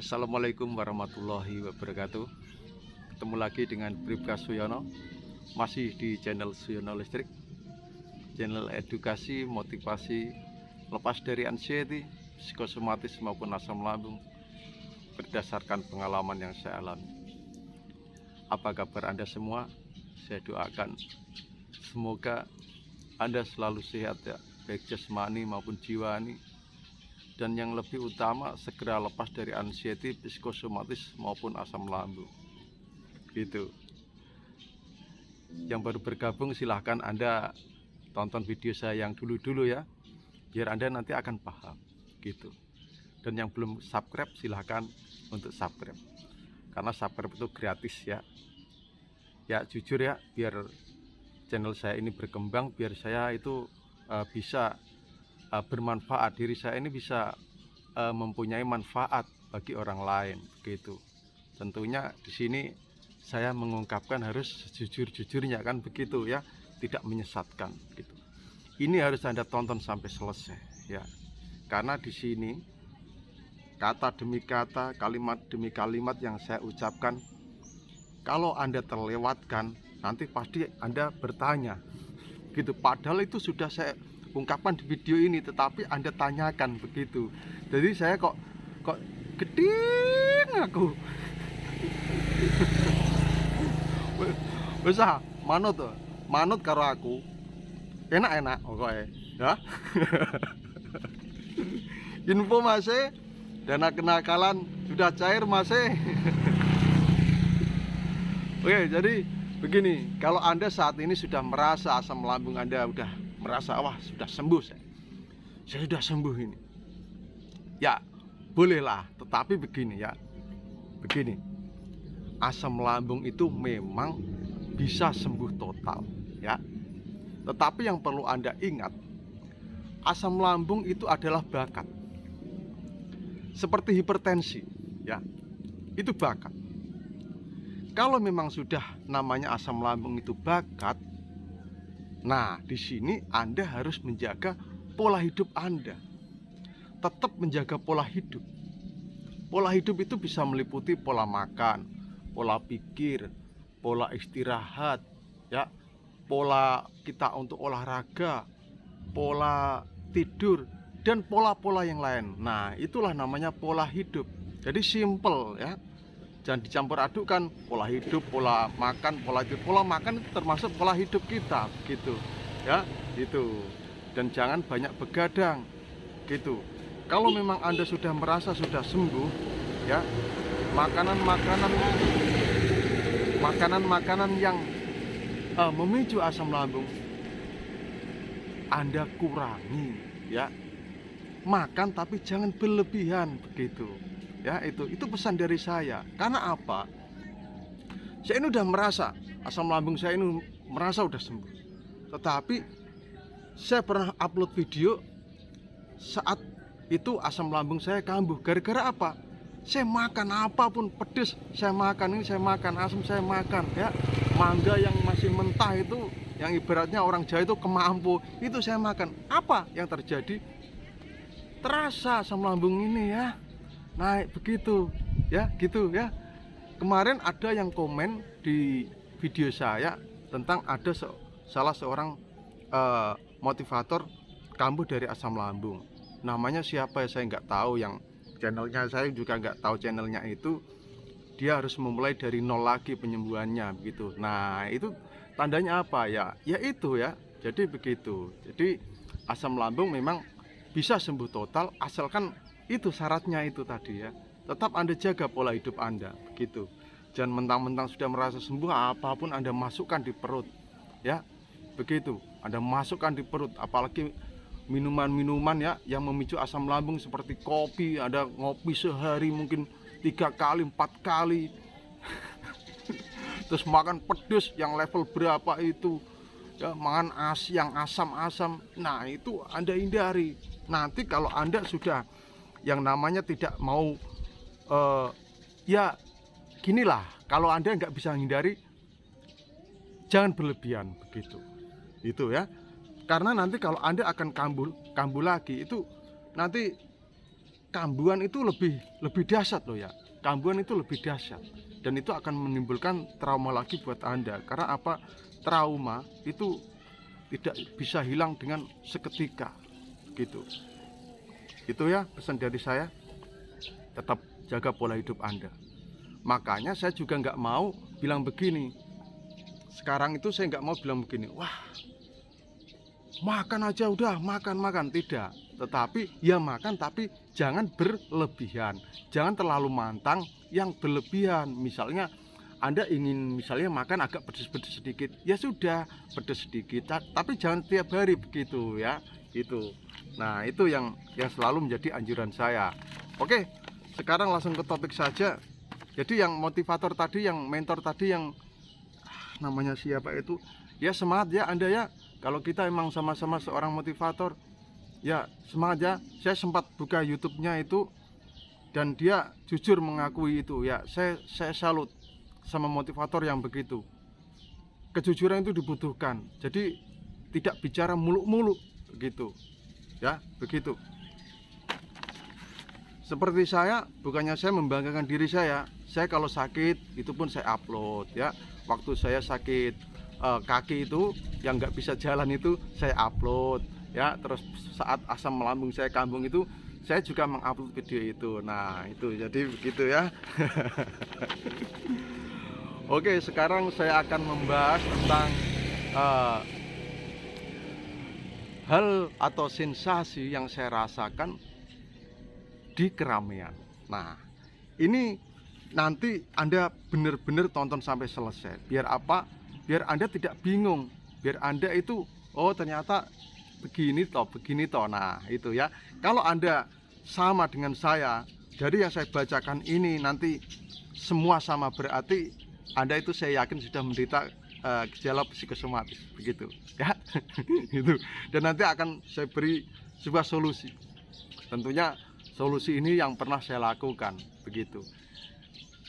Assalamualaikum warahmatullahi wabarakatuh. Ketemu lagi dengan Bribka Suyono, masih di channel Suyono Listrik, channel edukasi, motivasi, lepas dari anxiety, psikosomatis maupun asam lambung, berdasarkan pengalaman yang saya alami. Apa kabar Anda semua? Saya doakan semoga Anda selalu sehat ya, baik jasmani maupun jiwani. Dan yang lebih utama segera lepas dari anxiety, psikosomatis maupun asam lambung gitu. Yang baru bergabung silahkan Anda tonton video saya yang dulu-dulu ya, biar Anda nanti akan paham gitu. Dan yang belum subscribe silahkan untuk subscribe, karena subscribe itu gratis ya. Ya jujur ya, biar channel saya ini berkembang, biar saya itu bisa bermanfaat, diri saya ini bisa mempunyai manfaat bagi orang lain begitu. Tentunya di sini saya mengungkapkan harus sejujur-jujurnya kan begitu ya, tidak menyesatkan gitu. Ini harus Anda tonton sampai selesai ya. Karena di sini kata demi kata, kalimat demi kalimat yang saya ucapkan, kalau Anda terlewatkan nanti pasti Anda bertanya gitu. Padahal itu sudah saya ungkapkan di video ini, tetapi Anda tanyakan begitu. Jadi saya kok geding aku. Bisa manut karo aku. Enak-enak pokoknya ya. Info masih, dana kenakalan sudah cair masih. Oke, jadi begini, kalau Anda saat ini sudah merasa asam lambung Anda udah merasa wah sudah sembuh, saya sudah sembuh ini ya, bolehlah. Tetapi begini ya, begini, asam lambung itu memang bisa sembuh total ya, tetapi yang perlu Anda ingat, asam lambung itu adalah bakat, seperti hipertensi ya, itu bakat. Kalau memang sudah namanya asam lambung itu bakat, nah, di sini Anda harus menjaga pola hidup Anda. Tetap menjaga pola hidup. Pola hidup itu bisa meliputi pola makan, pola pikir, pola istirahat, ya, pola kita untuk olahraga, pola tidur, dan pola-pola yang lain. Nah, itulah namanya pola hidup. Jadi simple ya. Jangan dicampur adukkan pola hidup, pola makan, pola tidur. Pola makan itu termasuk pola hidup kita gitu ya, itu. Dan jangan banyak begadang gitu. Kalau memang Anda sudah merasa sudah sembuh ya, makanan yang memicu asam lambung Anda kurangi ya. Makan tapi jangan berlebihan begitu ya. Itu pesan dari saya. Karena apa? Saya ini udah merasa asam lambung saya ini merasa udah sembuh, tetapi saya pernah upload video saat itu asam lambung saya kambuh. Gara-gara apa? Saya makan apapun pedes saya makan, ini saya makan, asam saya makan ya. Mangga yang masih mentah itu, yang ibaratnya orang Jawa itu kemampu, itu saya makan. Apa yang terjadi? Terasa asam lambung ini ya naik begitu ya, gitu ya. Kemarin ada yang komen di video saya tentang ada salah seorang motivator kambuh dari asam lambung. Namanya siapa ya, saya nggak tahu. Yang channelnya saya juga nggak tahu channelnya itu. Dia harus memulai dari nol lagi penyembuhannya begitu. Nah, itu tandanya apa ya? Ya itu ya. Jadi begitu. Jadi asam lambung memang bisa sembuh total asalkan itu syaratnya itu tadi ya. Tetap Anda jaga pola hidup Anda begitu. Jangan mentang-mentang sudah merasa sembuh apapun Anda masukkan di perut ya. Begitu. Anda masukkan di perut, apalagi minuman-minuman ya yang memicu asam lambung seperti kopi. Ada ngopi sehari mungkin 3 kali 4 kali. Terus makan pedas yang level berapa itu ya, makan yang asam-asam. Nah, itu Anda hindari. Nanti kalau Anda sudah yang namanya tidak mau ya ginilah, kalau Anda nggak bisa hindari, jangan berlebihan begitu itu ya. Karena nanti kalau Anda akan kambuh lagi itu nanti kambuhan itu lebih dahsyat loh ya. Kambuhan itu lebih dahsyat, dan itu akan menimbulkan trauma lagi buat Anda. Karena apa? Trauma itu tidak bisa hilang dengan seketika gitu. Itu ya pesan dari saya, tetap jaga pola hidup Anda. Makanya saya juga nggak mau bilang begini. Sekarang itu saya nggak mau bilang begini, wah makan aja udah, makan, tidak. Tetapi ya makan, tapi jangan berlebihan, jangan terlalu mantang yang berlebihan. Misalnya Anda ingin misalnya makan agak pedes-pedes sedikit, ya sudah pedes sedikit, tapi jangan tiap hari begitu ya. Itu. Nah, itu yang selalu menjadi anjuran saya. Oke, sekarang langsung ke topik saja. Jadi yang motivator tadi, yang mentor tadi, yang namanya siapa itu, ya semangat ya Anda ya. Kalau kita emang sama-sama seorang motivator, ya semangat ya. Saya sempat buka YouTube-nya itu, dan dia jujur mengakui itu ya. Saya salut sama motivator yang begitu. Kejujuran itu dibutuhkan. Jadi tidak bicara muluk-muluk begitu. Ya, begitu. Seperti saya, bukannya saya membanggakan diri saya kalau sakit itu pun saya upload ya. Waktu saya sakit kaki itu yang nggak bisa jalan itu saya upload ya. Terus saat asam lambung saya kambuh itu saya juga mengupload video itu. Nah itu jadi begitu ya. Oke, sekarang saya akan membahas tentang hal atau sensasi yang saya rasakan di keramaian. Nah ini nanti Anda benar-benar tonton sampai selesai. Biar apa? Biar Anda tidak bingung. Biar Anda itu, oh ternyata begini toh. Nah itu ya. Kalau Anda sama dengan saya, dari yang saya bacakan ini nanti semua sama, berarti Anda itu saya yakin sudah menderita gejala psikosomatis begitu ya. Gitu. Dan nanti akan saya beri sebuah solusi. Tentunya solusi ini yang pernah saya lakukan begitu.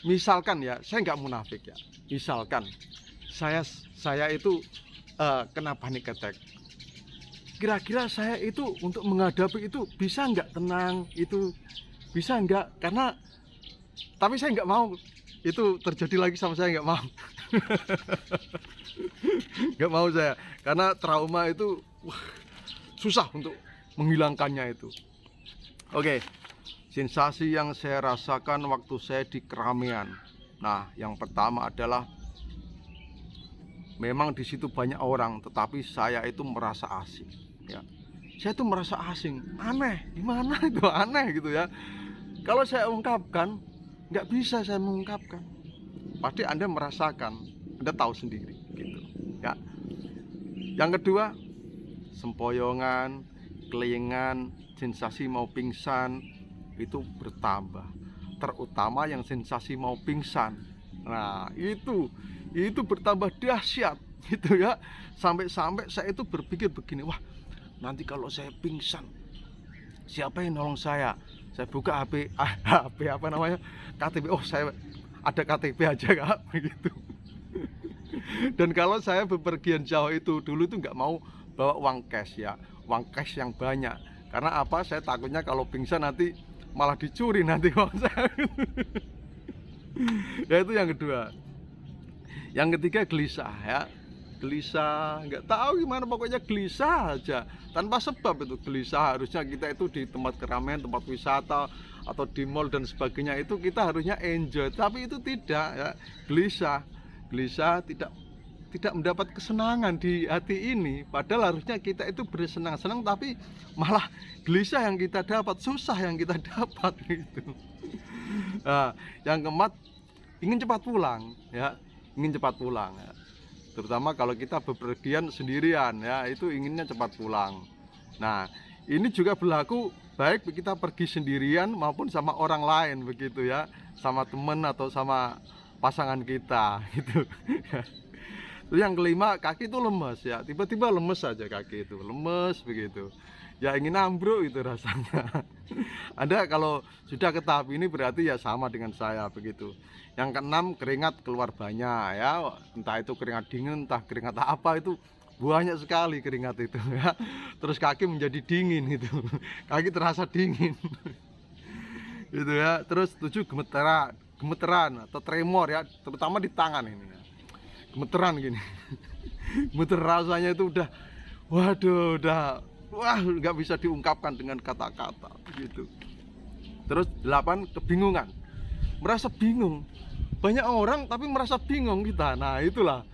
Misalkan ya, saya nggak munafik ya. Misalkan saya itu kena panic attack. Kira-kira saya itu untuk menghadapi itu bisa nggak tenang? Itu bisa nggak? Karena tapi saya nggak mau itu terjadi lagi sama saya, nggak mau. Nggak mau saya, karena trauma itu susah untuk menghilangkannya itu. Oke. Sensasi yang saya rasakan waktu saya di keramaian. Nah, yang pertama adalah memang di situ banyak orang, tetapi saya itu merasa asing. Ya, saya itu merasa asing, aneh, gimana itu aneh gitu ya. Kalau saya ungkapkan, nggak bisa saya mengungkapkan. Pasti Anda merasakan, Anda tahu sendiri, gitu. Ya. Yang kedua, sempoyongan, kelingan, sensasi mau pingsan itu bertambah, terutama yang sensasi mau pingsan. Nah itu bertambah dahsyat gitu ya, sampai saya itu berpikir begini, wah nanti kalau saya pingsan siapa yang nolong saya buka HP apa namanya, KTP, oh saya ada KTP aja kak begitu. Dan kalau saya bepergian jauh itu dulu itu nggak mau bawa uang cash ya, uang cash yang banyak. Karena apa? Saya takutnya kalau pingsan nanti malah dicuri nanti uang saya. Ya itu yang kedua. Yang ketiga gelisah ya. Gelisah, nggak tahu gimana, pokoknya gelisah aja. Tanpa sebab itu gelisah. Harusnya kita itu di tempat keramaian, tempat wisata atau di mall dan sebagainya itu kita harusnya enjoy, tapi itu tidak ya. Gelisah tidak mendapat kesenangan di hati ini. Padahal harusnya kita itu bersenang-senang, tapi malah gelisah yang kita dapat, susah yang kita dapat gitu. Nah, yang keempat, ingin cepat pulang ya, ingin cepat pulang ya. Terutama kalau kita bepergian sendirian ya, itu inginnya cepat pulang. Nah, ini juga berlaku baik kita pergi sendirian maupun sama orang lain begitu ya, sama teman atau sama pasangan kita gitu. Terus yang kelima, kaki itu lemes ya, tiba-tiba lemes saja kaki itu, lemes begitu. Ya ingin ambruk itu rasanya. Anda kalau sudah ke tahap ini berarti ya sama dengan saya begitu. Yang keenam, keringat keluar banyak ya, entah itu keringat dingin, entah keringat apa itu banyak sekali keringat itu ya. Terus kaki menjadi dingin itu, kaki terasa dingin. gitu ya. Terus 7 gemeteran atau tremor ya, terutama di tangan ini ya. Gemeteran gini. Gemeter rasanya itu udah, waduh, wah, nggak bisa diungkapkan dengan kata-kata gitu. Terus 8 kebingungan, merasa bingung. Banyak orang tapi merasa bingung kita. Nah itulah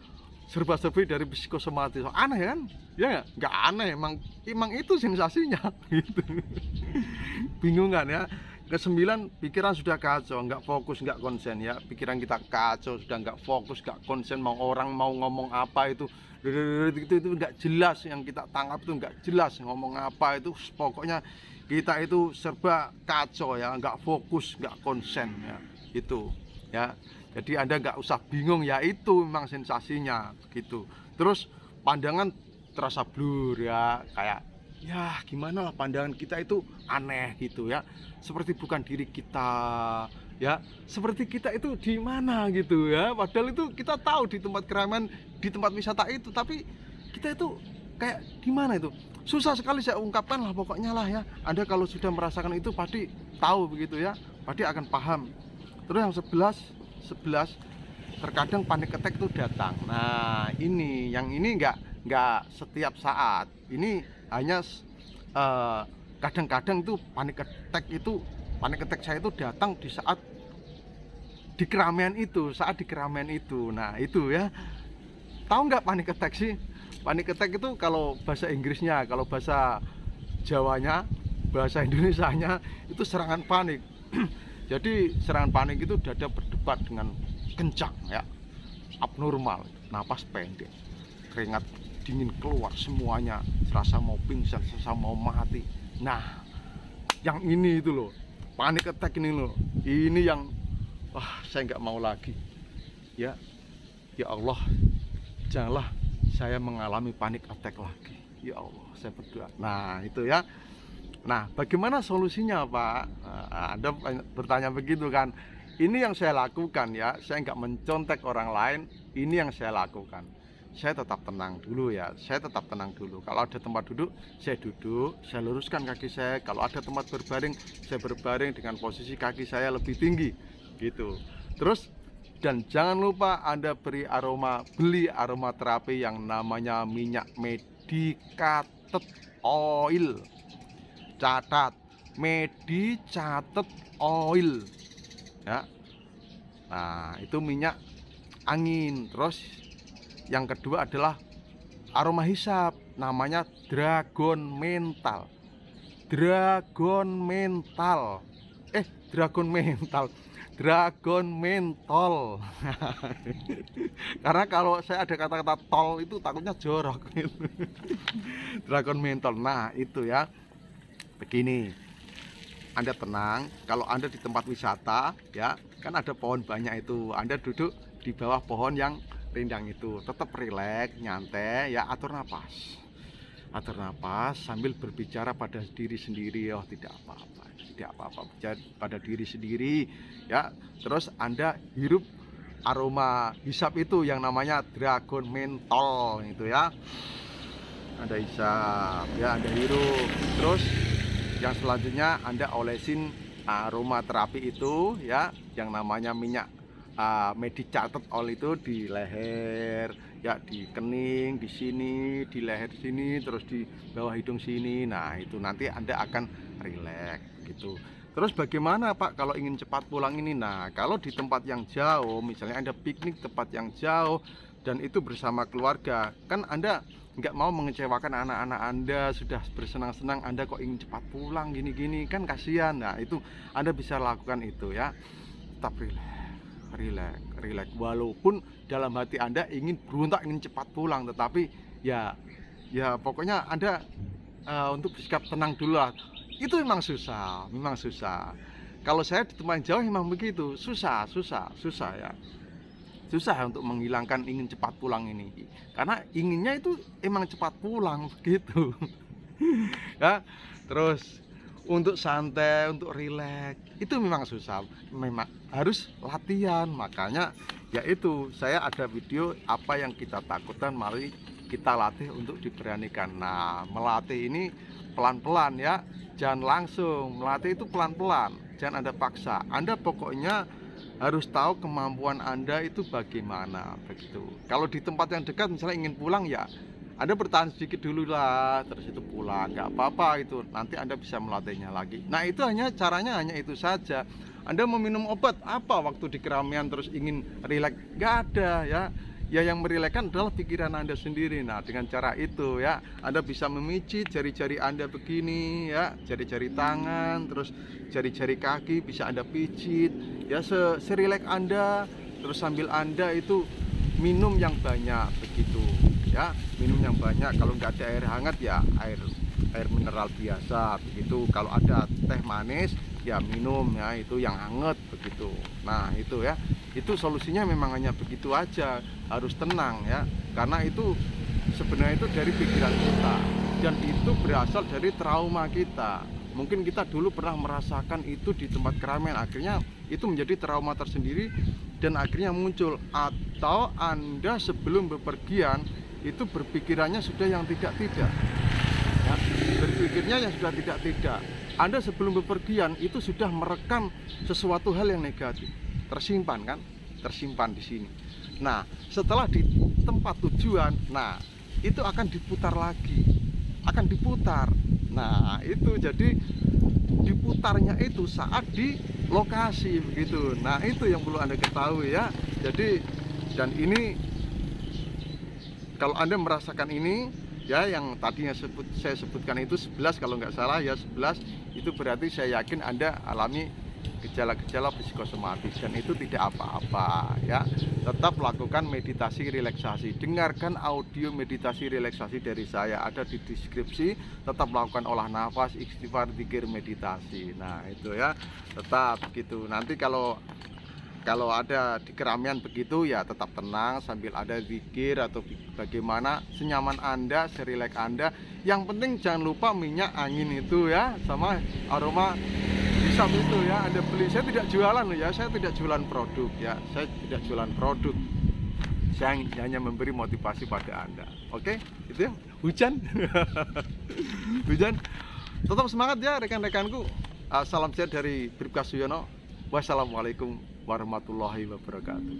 serba-serbi dari psikosomatis. Aneh kan? Ya nggak aneh, emang itu sensasinya gitu. Bingungan ya. Ke-9, pikiran sudah kacau, nggak fokus, nggak konsen ya. Pikiran kita kacau, sudah nggak fokus, nggak konsen. Mau orang mau ngomong apa itu nggak jelas, yang kita tangkap itu nggak jelas. Ngomong apa itu pokoknya kita itu serba kacau ya, nggak fokus, nggak konsen ya. Itu ya. Jadi Anda nggak usah bingung ya, itu memang sensasinya gitu. Terus pandangan terasa blur ya, kayak ya gimana lah, pandangan kita itu aneh gitu ya, seperti bukan diri kita ya, seperti kita itu di mana gitu ya, padahal itu kita tahu di tempat keramaian, di tempat wisata itu, tapi kita itu kayak di mana itu, susah sekali saya ungkapkan lah pokoknya lah ya. Anda kalau sudah merasakan itu pasti tahu begitu ya, pasti akan paham. Terus yang 11 terkadang panic attack itu datang. Nah ini nggak setiap saat, ini hanya kadang-kadang itu panic attack saya itu datang di saat di keramaian itu, nah itu ya. Tahu nggak panic attack sih? Panic attack itu kalau bahasa Inggrisnya, kalau bahasa Jawanya, bahasa Indonesianya itu serangan panik. Jadi serangan panik itu dada berdebar dengan kencang ya, abnormal, napas pendek, keringat dingin keluar semuanya, serasa mau pingsan, serasa mau mati. Nah yang ini itu loh, panic attack ini loh, ini yang saya nggak mau lagi ya. Ya Allah, janganlah saya mengalami panic attack lagi, ya Allah, saya berdoa. Nah itu ya. Nah bagaimana solusinya Pak? Nah, Anda bertanya begitu kan. Ini yang saya lakukan ya, saya nggak mencontek orang lain, ini yang saya lakukan. Saya tetap tenang dulu ya, Kalau ada tempat duduk, saya duduk, saya luruskan kaki saya. Kalau ada tempat berbaring, saya berbaring dengan posisi kaki saya lebih tinggi gitu. Terus, dan jangan lupa Anda beli aroma terapi yang namanya minyak medicated oil. Catat, medicated oil ya. Nah itu minyak angin. Terus yang kedua adalah aroma hisap, namanya dragon mental. Dragon mentol. Karena kalau saya ada kata-kata tol itu takutnya jorok gitu. Dragon mentol. Nah itu ya, begini, Anda tenang. Kalau Anda di tempat wisata ya, kan ada pohon banyak itu, Anda duduk di bawah pohon yang rindang itu, tetap rileks, nyantai ya, atur napas sambil berbicara pada diri sendiri. Oh tidak apa-apa, bicara pada diri sendiri ya. Terus Anda hirup aroma hisap itu yang namanya dragon mentol itu ya. Anda hisap ya, Anda hirup. Terus yang selanjutnya Anda olesin aroma terapi itu ya, yang namanya minyak medicated oil itu di leher ya, di kening, di sini, di leher sini, terus di bawah hidung sini. Nah itu nanti Anda akan rileks gitu. Terus bagaimana Pak kalau ingin cepat pulang ini? Nah kalau di tempat yang jauh, misalnya Anda piknik tempat yang jauh dan itu bersama keluarga, kan Anda nggak mau mengecewakan anak-anak Anda, sudah bersenang-senang Anda kok ingin cepat pulang gini-gini, kan kasihan. Nah itu Anda bisa lakukan itu ya, tetap rileks, walaupun dalam hati Anda ingin berontak, ingin cepat pulang, tetapi ya pokoknya Anda untuk bersikap tenang dulu lah. Itu memang susah. Kalau saya di tempat jauh memang begitu, susah ya, susah untuk menghilangkan ingin cepat pulang ini, karena inginnya itu emang cepat pulang begitu. Ya. Terus untuk santai, untuk rileks itu memang susah, memang harus latihan. Makanya yaitu saya ada video apa yang kita takutkan, mari kita latih untuk diberanikan. Nah melatih ini pelan-pelan ya, jangan langsung, melatih itu pelan-pelan. jangan Anda paksa. Anda pokoknya harus tahu kemampuan Anda itu bagaimana begitu. Kalau di tempat yang dekat misalnya ingin pulang, ya Anda bertahan sedikit dulu lah, terus itu pulang, nggak apa-apa itu. Nanti Anda bisa melatihnya lagi. Nah itu caranya hanya itu saja. Anda meminum obat apa waktu di keramaian terus ingin rileks? Nggak ada ya. Ya yang merilekskan adalah pikiran Anda sendiri. Nah dengan cara itu ya Anda bisa memijit jari-jari Anda begini ya, jari-jari tangan, terus jari-jari kaki bisa Anda pijit ya, serileks Anda. Terus sambil Anda itu minum yang banyak begitu ya, minum yang banyak. Kalau nggak ada air hangat ya air mineral biasa begitu. Kalau ada teh manis ya minum ya itu yang hangat begitu. Nah itu ya, itu solusinya memang hanya begitu aja, harus tenang ya, karena itu sebenarnya itu dari pikiran kita dan itu berasal dari trauma kita. Mungkin kita dulu pernah merasakan itu di tempat keramaian, akhirnya itu menjadi trauma tersendiri dan akhirnya muncul. Atau Anda sebelum bepergian itu berpikirannya sudah yang tidak-tidak ya, berpikirnya yang sudah tidak-tidak. Anda sebelum bepergian itu sudah merekam sesuatu hal yang negatif, tersimpan kan, tersimpan di sini. Nah setelah di tempat tujuan, nah itu akan diputar lagi, akan diputar. Nah itu jadi diputarnya itu saat di lokasi begitu. Nah itu yang perlu Anda ketahui ya. Jadi dan ini kalau Anda merasakan ini ya, yang tadinya saya sebutkan itu 11 kalau nggak salah ya, 11 itu berarti saya yakin Anda alami gejala-gejala psikosomatis dan itu tidak apa-apa ya. Tetap lakukan meditasi relaksasi, dengarkan audio meditasi relaksasi dari saya, ada di deskripsi. Tetap lakukan olah nafas, istighfar, zikir, meditasi. Nah itu ya, tetap gitu. Nanti kalau ada di keramaian begitu ya tetap tenang sambil ada zikir atau bagaimana senyaman Anda, serileks Anda. Yang penting jangan lupa minyak angin itu ya, sama aroma hisap itu ya Anda beli. Saya tidak jualan loh ya, saya tidak jualan produk ya, saya tidak jualan produk. Saya hanya memberi motivasi pada Anda. Oke, itu ya. Hujan. Hujan. Tetap semangat ya rekan-rekanku. Salam sehat dari Bribka Suyono. Wassalamualaikum warahmatullahi wabarakatuh.